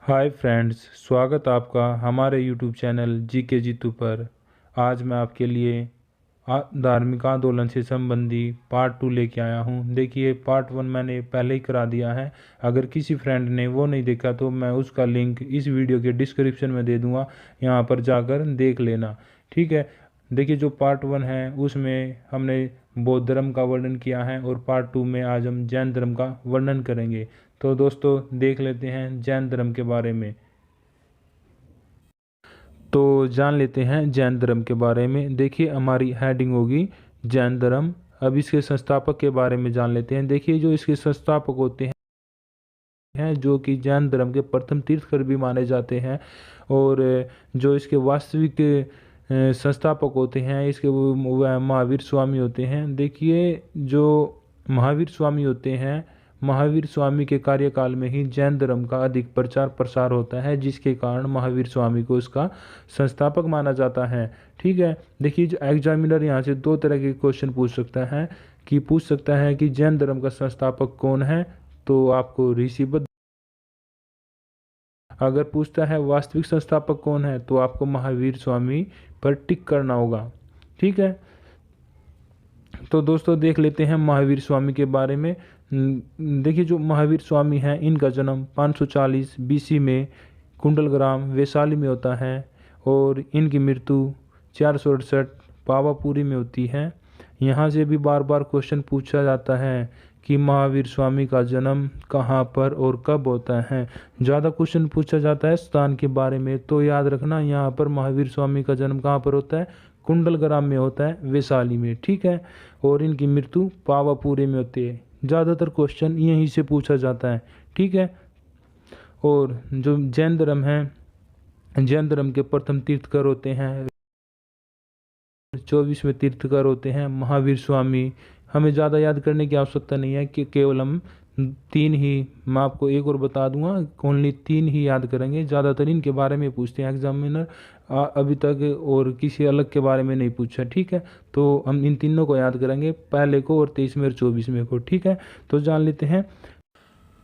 Hi friends, स्वागत आपका हमारे यूट्यूब चैनल जीके जीतू पर। आज मैं आपके लिए धार्मिक आंदोलन से संबंधी पार्ट 2 लेके आया हूँ। देखिए, पार्ट 1 मैंने पहले ही करा दिया है। अगर किसी फ्रेंड ने वो नहीं देखा तो मैं उसका लिंक इस वीडियो के डिस्क्रिप्शन में दे दूँगा, यहाँ पर जाकर देख लेना। ठीक है। देखिए, जो पार्ट 1 है उसमें हमने बौद्ध धर्म का वर्णन किया है और पार्ट 2 में आज हम जैन धर्म का वर्णन करेंगे। तो दोस्तों, देख लेते हैं जैन धर्म के बारे में। तो जान लेते हैं जैन धर्म के बारे में। देखिए, हमारी हेडिंग होगी जैन धर्म। अब इसके संस्थापक के बारे में जान लेते हैं। देखिए, जो इसके संस्थापक होते हैं जो कि जैन धर्म के प्रथम तीर्थंकर भी माने जाते हैं, और जो इसके वास्तविक संस्थापक होते हैं इसके वो महावीर स्वामी होते हैं। देखिए, जो महावीर स्वामी होते हैं, महावीर स्वामी के कार्यकाल में ही जैन धर्म का अधिक प्रचार प्रसार होता है, जिसके कारण महावीर स्वामी को उसका संस्थापक माना जाता है। ठीक है। देखिए, जो एग्जामिनर यहाँ से दो तरह के क्वेश्चन पूछ सकता है कि जैन धर्म का संस्थापक कौन है, तो आपको ऋषिबद्ध। अगर पूछता है वास्तविक संस्थापक कौन है, तो आपको महावीर स्वामी पर टिक करना होगा। ठीक है। तो दोस्तों, देख लेते हैं महावीर स्वामी के बारे में। देखिए, जो महावीर स्वामी हैं इनका जन्म 540 बीसी में कुंडलग्राम वैशाली में होता है, और इनकी मृत्यु 468 पावापुरी में होती है। यहाँ से भी बार बार क्वेश्चन पूछा जाता है कि महावीर स्वामी का जन्म कहाँ पर और कब होता है। ज़्यादा क्वेश्चन पूछा जाता है स्थान के बारे में, तो याद रखना यहाँ पर महावीर स्वामी का जन्म कहाँ पर होता है, कुंडलग्राम में होता है, वैशाली में। ठीक है। और इनकी मृत्यु पावापुरी में होती है। ज़्यादातर क्वेश्चन यहीं से पूछा जाता है। ठीक है। और जो जैन धर्म है, जैन धर्म के प्रथम तीर्थकर होते हैं, 24वें तीर्थकर होते हैं महावीर स्वामी। हमें ज़्यादा याद करने की आवश्यकता नहीं है कि केवल हम 3 ही, मैं आपको एक और बता दूंगा, ओनली 3 ही याद करेंगे। ज़्यादातर इनके बारे में पूछते हैं एग्जामिनर, अभी तक और किसी अलग के बारे में नहीं पूछा। ठीक है। तो हम इन तीनों को याद करेंगे, पहले को और 23वें और 24वें को। ठीक है। तो जान लेते हैं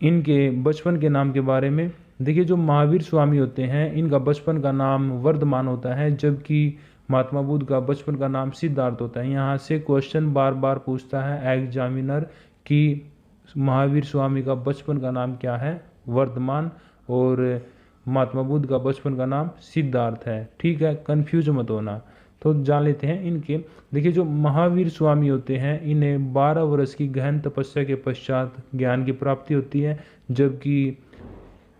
इनके बचपन के नाम के बारे में। देखिए, जो महावीर स्वामी होते हैं इनका बचपन का नाम वर्धमान होता है, जबकि महात्मा बुद्ध का बचपन का नाम सिद्धार्थ होता है। यहाँ से क्वेश्चन बार बार पूछता है एग्जामिनर कि महावीर स्वामी का बचपन का नाम क्या है, वर्धमान, और महात्मा बुद्ध का बचपन का नाम सिद्धार्थ है। ठीक है, कंफ्यूज मत होना। तो जान लेते हैं इनके। देखिए, जो महावीर स्वामी होते हैं इन्हें 12 वर्ष की गहन तपस्या के पश्चात ज्ञान की प्राप्ति होती है, जबकि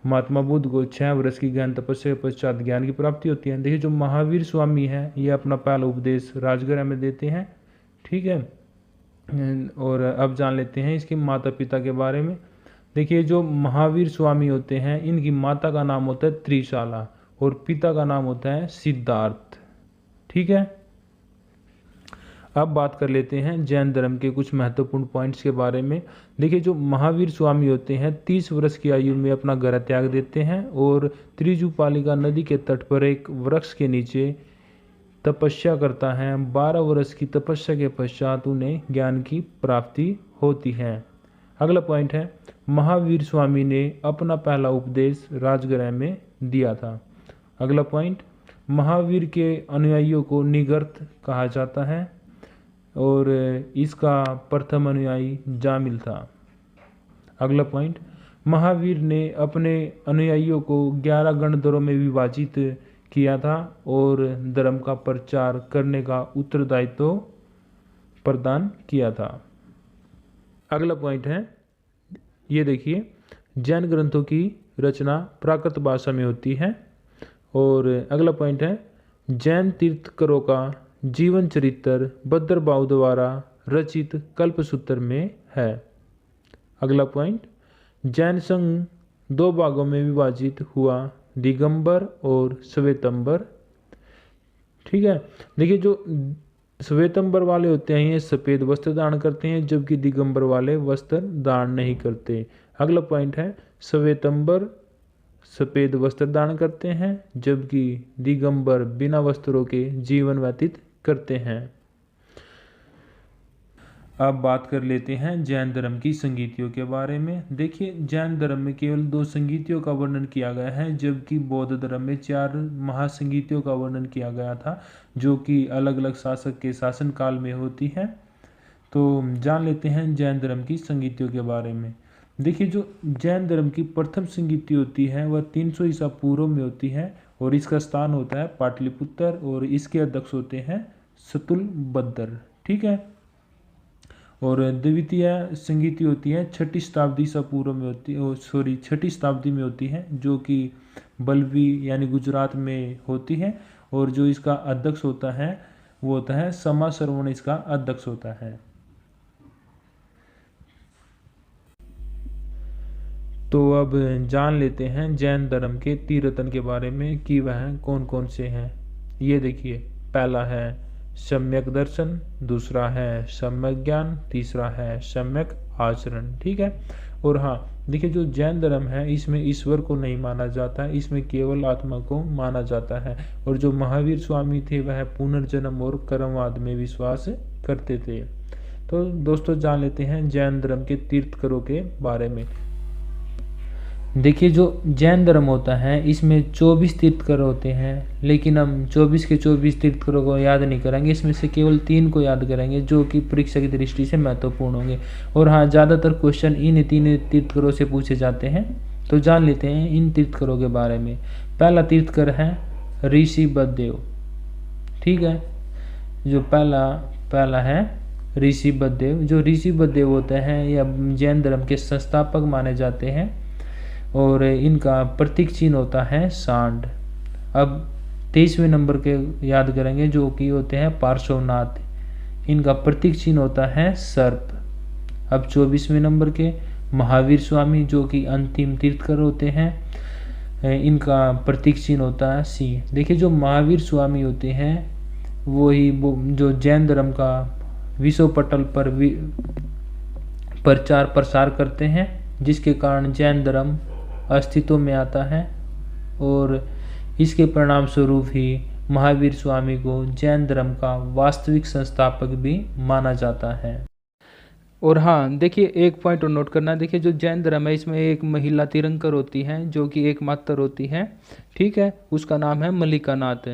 महात्मा बुद्ध को 6 वर्ष की गहन तपस्या के पश्चात ज्ञान की प्राप्ति होती है। देखिए, जो महावीर स्वामी है ये अपना पहला उपदेश राजगृह में देते हैं। ठीक है। और अब जान लेते हैं इसके माता पिता के बारे में। देखिए, जो महावीर स्वामी होते हैं इनकी माता का नाम होता है त्रिशाला और पिता का नाम होता है सिद्धार्थ। ठीक है। अब बात कर लेते हैं जैन धर्म के कुछ महत्वपूर्ण पॉइंट्स के बारे में। देखिए, जो महावीर स्वामी होते हैं 30 वर्ष की आयु में अपना घर त्याग देते हैं और त्रिजुपालिका नदी के तट पर एक वृक्ष के नीचे तपस्या करता है। 12 वर्ष की तपस्या के पश्चात उन्हें ज्ञान की प्राप्ति होती है। अगला पॉइंट है, महावीर स्वामी ने अपना पहला उपदेश राजगृह में दिया था। अगला पॉइंट, महावीर के अनुयायियों को निगर्त कहा जाता है और इसका प्रथम अनुयायी जामिल था। अगला पॉइंट, महावीर ने अपने अनुयायियों को 11 गणधरों में विभाजित किया था और धर्म का प्रचार करने का उत्तरदायित्व प्रदान किया था। अगला पॉइंट है, ये देखिए, जैन ग्रंथों की रचना प्राकृत भाषा में होती है। और अगला पॉइंट है, जैन तीर्थकरों का जीवन चरित्र भद्रबाहु द्वारा रचित कल्पसूत्र में है। अगला पॉइंट, जैन संघ 2 भागों में विभाजित हुआ, दिगंबर और श्वेतंबर। ठीक है। देखिए, जो श्वेतंबर वाले होते हैं ये सफ़ेद वस्त्र धारण करते हैं, जबकि दिगंबर वाले वस्त्र धारण नहीं करते। अगला पॉइंट है, श्वेतंबर सफ़ेद वस्त्र धारण करते हैं, जबकि दिगंबर बिना वस्त्रों के जीवन व्यतीत करते हैं। अब बात कर लेते हैं जैन धर्म की संगीतियों के बारे में। देखिए, जैन धर्म में केवल 2 संगीतियों का वर्णन किया गया है, जबकि बौद्ध धर्म में 4 महासंगीतियों का वर्णन किया गया था, जो कि अलग अलग शासक के शासन काल में होती है। तो जान लेते हैं जैन धर्म की संगीतियों के बारे में। देखिए, जो जैन धर्म की प्रथम संगीति होती है वह 300 ईसा पूर्व में होती है, और इसका स्थान होता है पाटलिपुत्र, और इसके अध्यक्ष होते हैं सतुलबद्र। ठीक है। और द्वितीय संगीति होती है 6ठी शताब्दी ईसा पूर्व में होती है, 6ठी शताब्दी में होती है, जो कि बल्वी यानी गुजरात में होती है, और जो इसका अध्यक्ष होता है वो होता है समा सरवण, इसका अध्यक्ष होता है। तो अब जान लेते हैं जैन धर्म के तीर्थन के बारे में कि वह कौन कौन से हैं। ये देखिए, पहला है सम्यक दर्शन, दूसरा है सम्यक ज्ञान, तीसरा है सम्यक आचरण। ठीक है। और हाँ, देखिए, जो जैन धर्म है इसमें ईश्वर को नहीं माना जाता है, इसमें केवल आत्मा को माना जाता है। और जो महावीर स्वामी थे वह पुनर्जन्म और कर्मवाद में विश्वास करते थे। तो दोस्तों, जान लेते हैं जैन धर्म के तीर्थकरों के बारे में। देखिए, जो जैन धर्म होता है इसमें 24 तीर्थकर होते हैं, लेकिन हम 24 के 24 तीर्थकरों को याद नहीं करेंगे, इसमें से केवल 3 को याद करेंगे, जो कि परीक्षा की दृष्टि से महत्वपूर्ण होंगे। और हाँ, ज़्यादातर क्वेश्चन इन 3 तीर्थकरों से पूछे जाते हैं। तो जान लेते हैं इन तीर्थकरों के बारे में। पहला तीर्थकर है ऋषि बलदेव। ठीक है। जो पहला है ऋषि बलदेव। जो ऋषि बलदेव होते हैं यह जैन धर्म के संस्थापक माने जाते हैं, और इनका प्रतीक चिन्ह होता है सांड। अब 23वें नंबर के याद करेंगे, जो कि होते हैं पार्श्वनाथ। इनका प्रतीक चिन्ह होता है सर्प। अब 24वें नंबर के महावीर स्वामी, जो कि अंतिम तीर्थकर होते हैं, इनका प्रतीक चिन्ह होता है सिंह। देखिए, जो महावीर स्वामी होते हैं वो जो जैन धर्म का विश्व पटल पर प्रचार प्रसार करते हैं, जिसके कारण जैन धर्म अस्तित्व में आता है, और इसके परिणाम स्वरूप ही महावीर स्वामी को जैन धर्म का वास्तविक संस्थापक भी माना जाता है। और हाँ, देखिए, एक पॉइंट और नोट करना। देखिए, जो जैन धर्म है इसमें एक महिला तीर्थंकर होती है, जो कि एकमात्र होती है। ठीक है। उसका नाम है मल्लिका नाथ।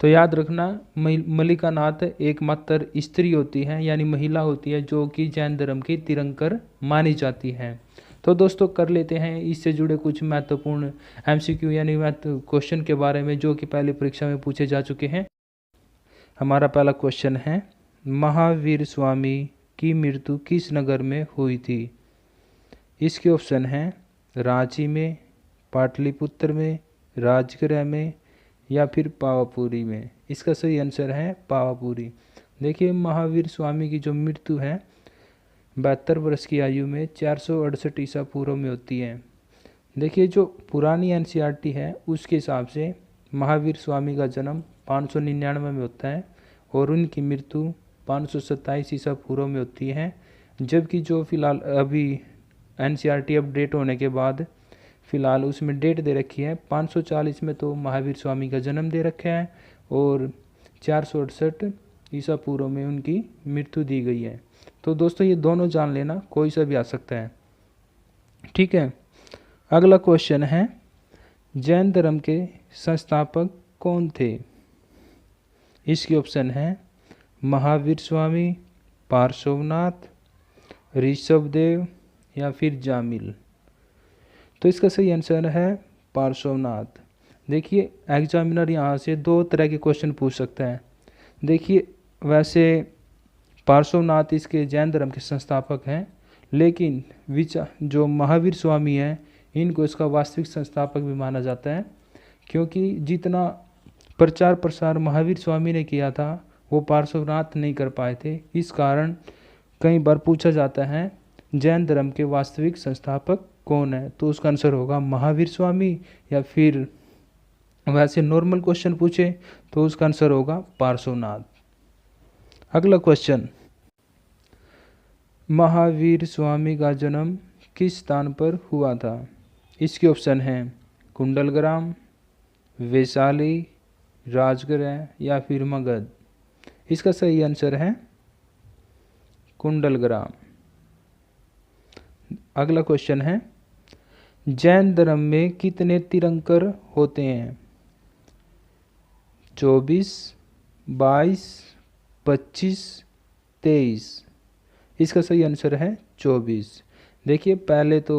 तो याद रखना, मल्लिका नाथ एकमात्र स्त्री होती है, यानी महिला होती है, जो कि जैन धर्म की तीर्थंकर मानी जाती है। तो दोस्तों, कर लेते हैं इससे जुड़े कुछ महत्वपूर्ण MCQ यानी क्वेश्चन के बारे में, जो कि पहले परीक्षा में पूछे जा चुके हैं। हमारा पहला क्वेश्चन है, महावीर स्वामी की मृत्यु किस नगर में हुई थी? इसके ऑप्शन हैं रांची में, पाटलिपुत्र में, राजगृह में, या फिर पावापुरी में। इसका सही आंसर है पावापुरी। देखिए, महावीर स्वामी की जो मृत्यु है 72 वर्ष की आयु में 468 ईसा पूर्व में होती है। देखिए, जो पुरानी NCERT है उसके हिसाब से महावीर स्वामी का जन्म 599 में होता है, और उनकी मृत्यु 527 ईसा पूर्व में होती है। जबकि जो फिलहाल अभी NCERT अपडेट होने के बाद फिलहाल उसमें डेट दे रखी है 540 में, तो महावीर स्वामी का जन्म दे रखा है, और 468 ईसा पूर्व में उनकी मृत्यु दी गई है। तो दोस्तों, ये दोनों जान लेना, कोई सा भी आ सकता है। ठीक है। अगला क्वेश्चन है, जैन धर्म के संस्थापक कौन थे? इसके ऑप्शन है महावीर स्वामी, पार्श्वनाथ, ऋषभदेव, या फिर जामिल। तो इसका सही आंसर है पार्श्वनाथ। देखिए, एग्जामिनर यहाँ से 2 तरह के क्वेश्चन पूछ सकता है। देखिए, वैसे पार्श्वनाथ इसके जैन धर्म के संस्थापक हैं, लेकिन जो महावीर स्वामी हैं इनको इसका वास्तविक संस्थापक भी माना जाता है, क्योंकि जितना प्रचार प्रसार महावीर स्वामी ने किया था वो पार्श्वनाथ नहीं कर पाए थे। इस कारण कई बार पूछा जाता है जैन धर्म के वास्तविक संस्थापक कौन है, तो उसका आंसर होगा महावीर स्वामी, या फिर वैसे नॉर्मल क्वेश्चन पूछे तो उसका आंसर होगा पार्श्वनाथ। अगला क्वेश्चन, महावीर स्वामी का जन्म किस स्थान पर हुआ था? इसके ऑप्शन हैं कुंडलग्राम, वैशाली, राजगृह, या फिर मगध। इसका सही आंसर है कुंडलग्राम। अगला क्वेश्चन है, जैन धर्म में कितने तीर्थंकर होते हैं? 24, 22, 25, 23। इसका सही आंसर है 24। देखिए पहले तो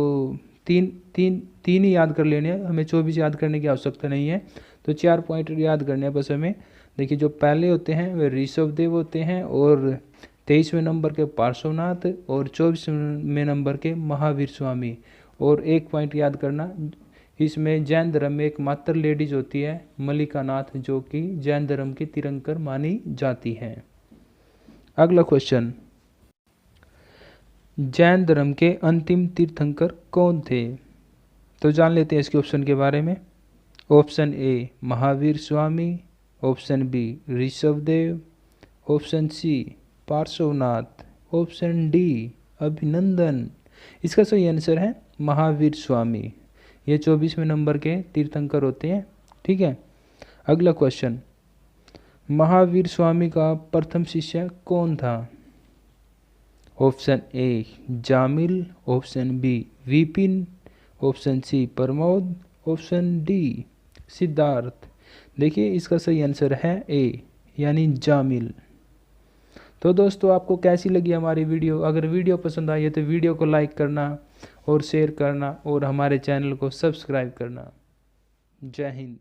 तीन ही याद कर लेने हैं, हमें 24 याद करने की आवश्यकता नहीं है। तो 4 पॉइंट याद करने हैं बस हमें। देखिए जो पहले होते हैं वे ऋषभदेव होते हैं, और 23वें नंबर के पार्श्वनाथ, और 24वें नंबर के महावीर स्वामी। और एक पॉइंट याद करना, इसमें जैन धर्म में एक मात्र लेडीज होती है मल्लिका नाथ, जो कि जैन धर्म की तीर्थंकर मानी जाती हैं। अगला क्वेश्चन, जैन धर्म के अंतिम तीर्थंकर कौन थे? तो जान लेते हैं इसके ऑप्शन के बारे में। Option A Mahavir Swami, option B Rishabhdev, option C Parshvanath, option D Abhinandan. इसका सही आंसर है महावीर स्वामी। ये 24वें नंबर के तीर्थंकर होते हैं। ठीक है। अगला क्वेश्चन, महावीर स्वामी का प्रथम शिष्य कौन था? Option A Jamil, option B Vipin, option C Pramod, option D Siddharth. देखिए इसका सही आंसर है ए, यानी जामिल। तो दोस्तों आपको कैसी लगी हमारी वीडियो? अगर वीडियो पसंद आई है तो वीडियो को लाइक करना और शेयर करना और हमारे चैनल को सब्सक्राइब करना। जय हिंद।